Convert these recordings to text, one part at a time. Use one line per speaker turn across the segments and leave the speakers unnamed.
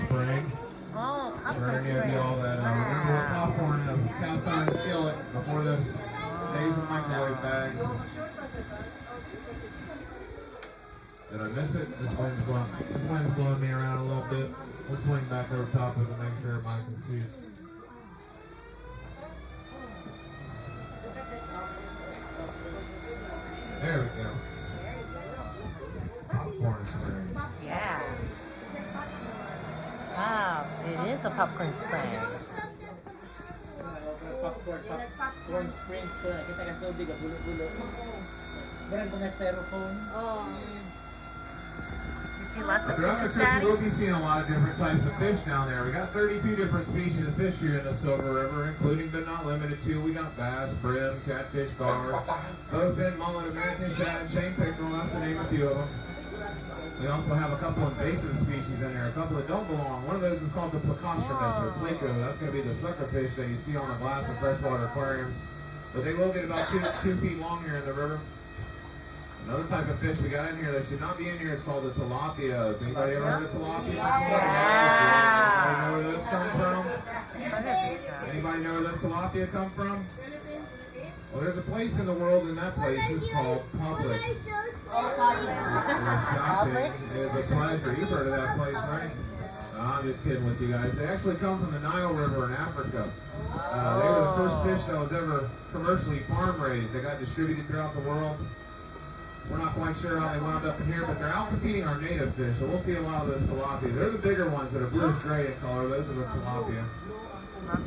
spring.
Oh,
We're going to give you all that. Remember what popcorn in a cast iron skillet before those days of microwave bags. Did I miss it? This wind's blowing me around a little bit. We'll swing back over top of it to make sure everybody can see it. There we go. Popcorn spring.
Yeah. Wow, it is a popcorn spring.
Popcorn springs to. Kita kasi tubig, bulo-bulo. Meron po na styrofoam.
Oh. You see lots of
Throughout the
fish,
trip,
Daddy?
you will be seeing a lot of different types of fish down there. We got 32 different species of fish here in the Silver River, including but not limited to. We got bass, brim, catfish, gar, bowfin, mullet, American shad, chain pickerel. That's to name a few of them. We also have a couple invasive species in there, a couple that don't belong. One of those is called the Plecostomus or Pleco. That's going to be the sucker fish that you see on the glass of freshwater aquariums. But they will get about 2 feet long here in the river. Another type of fish we got in here that should not be in here is called the tilapias. Anybody ever heard of tilapia?
Yeah.
Anybody know where those come from? Anybody know where those tilapia come from? Well, there's a place in the world, and that place is called Publix. Shopping is a pleasure. You've heard of that place, right? No, I'm just kidding with you guys. They actually come from the Nile River in Africa. They were the first fish that was ever commercially farm raised. They got distributed throughout the world. We're not quite sure how they wound up in here, but they're out competing our native fish, so we'll see a lot of those tilapia. They're the bigger ones that are bluish-gray in color. Those are the tilapia.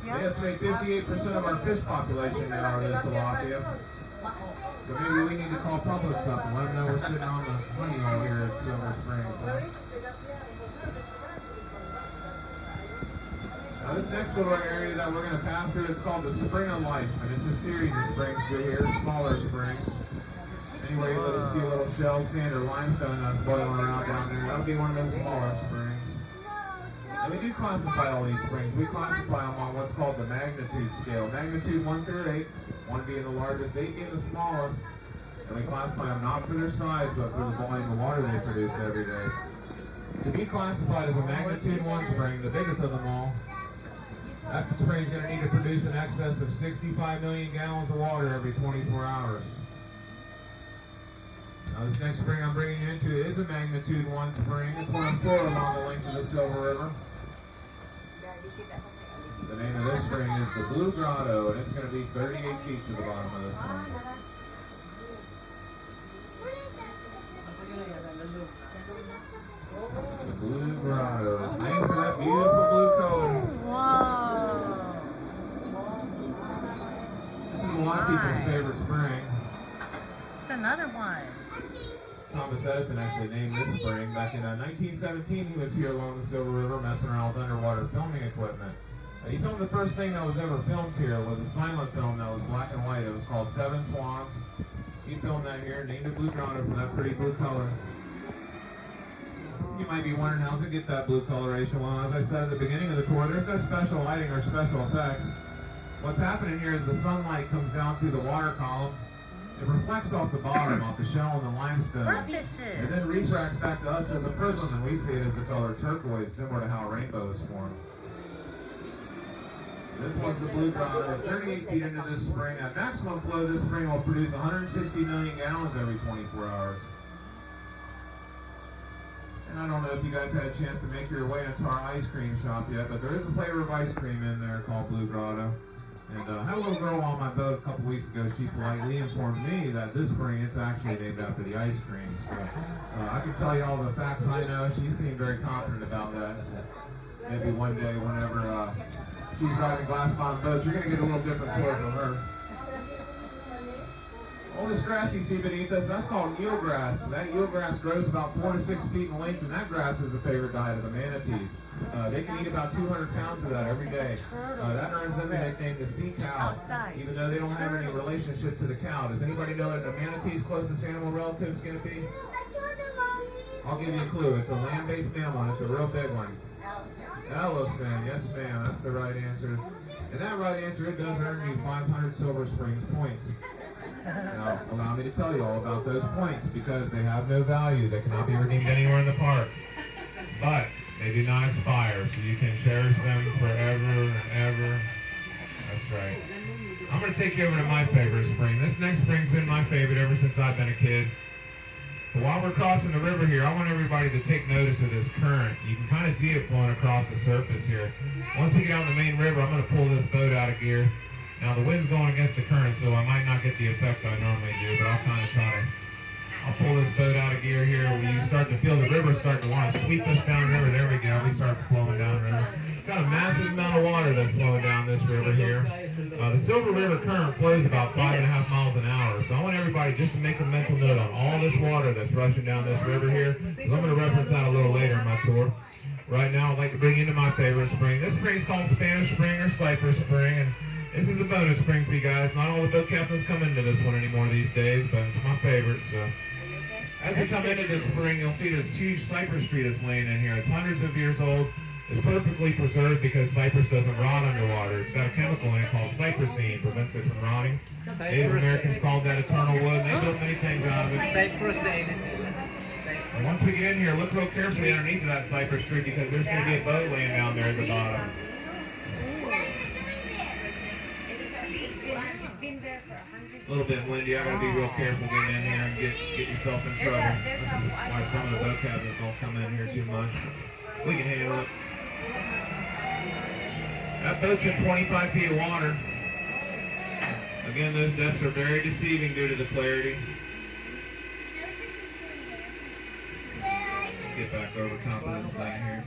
They estimate 58% of our fish population now are those tilapia. So maybe we need to call Publix up and let them know we're sitting on the honey hole here at Silver Springs. Huh? Now this next little area that we're going to pass through, it's called the Spring of Life, and it's a series of springs through here, smaller springs. Anywhere you let us see a little shell, sand, or limestone that's boiling around down there, that'll be one of those smaller springs. And we do classify all these springs. We classify them on what's called the magnitude scale. Magnitude 1 through 8, 1 being the largest, 8 being the smallest. And we classify them not for their size, but for the volume of water they produce every day. To be classified as a magnitude 1 spring, the biggest of them all, that spring is going to need to produce in excess of 65 million gallons of water every 24 hours. Now this next spring I'm bringing you into is a magnitude 1 spring. It's one of 4 along the length of the Silver River. The name of this spring is the Blue Grotto, and it's going to be 38 feet to the bottom of this one. The Blue Grotto is named for that beautiful blue color.
Whoa.
This is a lot of people's favorite spring.
It's another one.
Thomas Edison actually named this spring. Back in 1917, he was here along the Silver River messing around with underwater filming equipment. He filmed the first thing that was ever filmed here was a silent film that was black and white. It was called Seven Swans. He filmed that here, named it Blue Grotto for that pretty blue color. You might be wondering, how's it get that blue coloration? Well, as I said at the beginning of the tour, there's no special lighting or special effects. What's happening here is the sunlight comes down through the water column. It reflects off the bottom, off the shell and the limestone. And then refracts back to us as a prism, and we see it as the color turquoise, similar to how a rainbow is formed. This was the Blue Grotto. It's 38 feet into this spring. At maximum flow, this spring will produce 160 million gallons every 24 hours. And I don't know if you guys had a chance to make your way into our ice cream shop yet, but there is a flavor of ice cream in there called Blue Grotto. And I had a little girl on my boat a couple weeks ago. She politely informed me that this spring it's actually named after the ice cream. So I can tell you all the facts I know. She seemed very confident about that. So maybe one day, whenever she's driving glass bottom boats, you're going to get a little different tour from her. All this grass you see beneath us, that's called eelgrass. That eelgrass grows about 4 to 6 feet in length, and that grass is the favorite diet of the manatees. They can eat about 200 pounds of that every day. That earns them the nickname the sea cow, even though they don't have any relationship to the cow. Does anybody know what the manatee's closest animal relative is going to be? I'll give you a clue. It's a land-based mammal, and it's a real big one. Elephant, yes ma'am, that's the right answer. And that right answer, it does earn you 500 Silver Springs points. Now, allow me to tell you all about those points because they have no value. They cannot be redeemed anywhere in the park. But They do not expire, so you can cherish them forever and ever. That's right. I'm going to take you over to my favorite spring. This next spring's been my favorite ever since I've been a kid. But while we're crossing the river here, I want everybody to take notice of this current. You can kind of see it flowing across the surface here. Once we get out in the main river, I'm going to pull this boat out of gear. Now the wind's going against the current, so I might not get the effect I normally do, but I'll kind of try to... I'll pull this boat out of gear here. When you start to feel the river start to want to sweep us down river, there we go. We start flowing down river. Got a massive amount of water that's flowing down this river here. The Silver River current flows about 5.5 miles an hour. So I want everybody just to make a mental note on all this water that's rushing down this river here, because I'm going to reference that a little later in my tour. Right now, I'd like to bring you into my favorite spring. This spring is called Spanish Spring or Cypress Spring, and this is a bonus spring for you guys. Not all the boat captains come into this one anymore these days, but it's my favorite. So as we come into this spring, you'll see this huge cypress tree that's laying in here. It's hundreds of years old. It's perfectly preserved because cypress doesn't rot underwater. It's got a chemical in it called cypressine, prevents it from rotting. Native Americans called that eternal wood, and they built many things out of it.
Cypress na
And once we get in here, look real carefully underneath of that cypress tree because there's going to be a boat laying down there at the bottom. A little bit windy. I got to be real careful getting in here and get yourself in trouble. This is why some of the boat captains don't come in here too much. We can handle it. That boat's in 25 feet of water. Again, those depths are very deceiving due to the clarity. Get back over top of this thing here.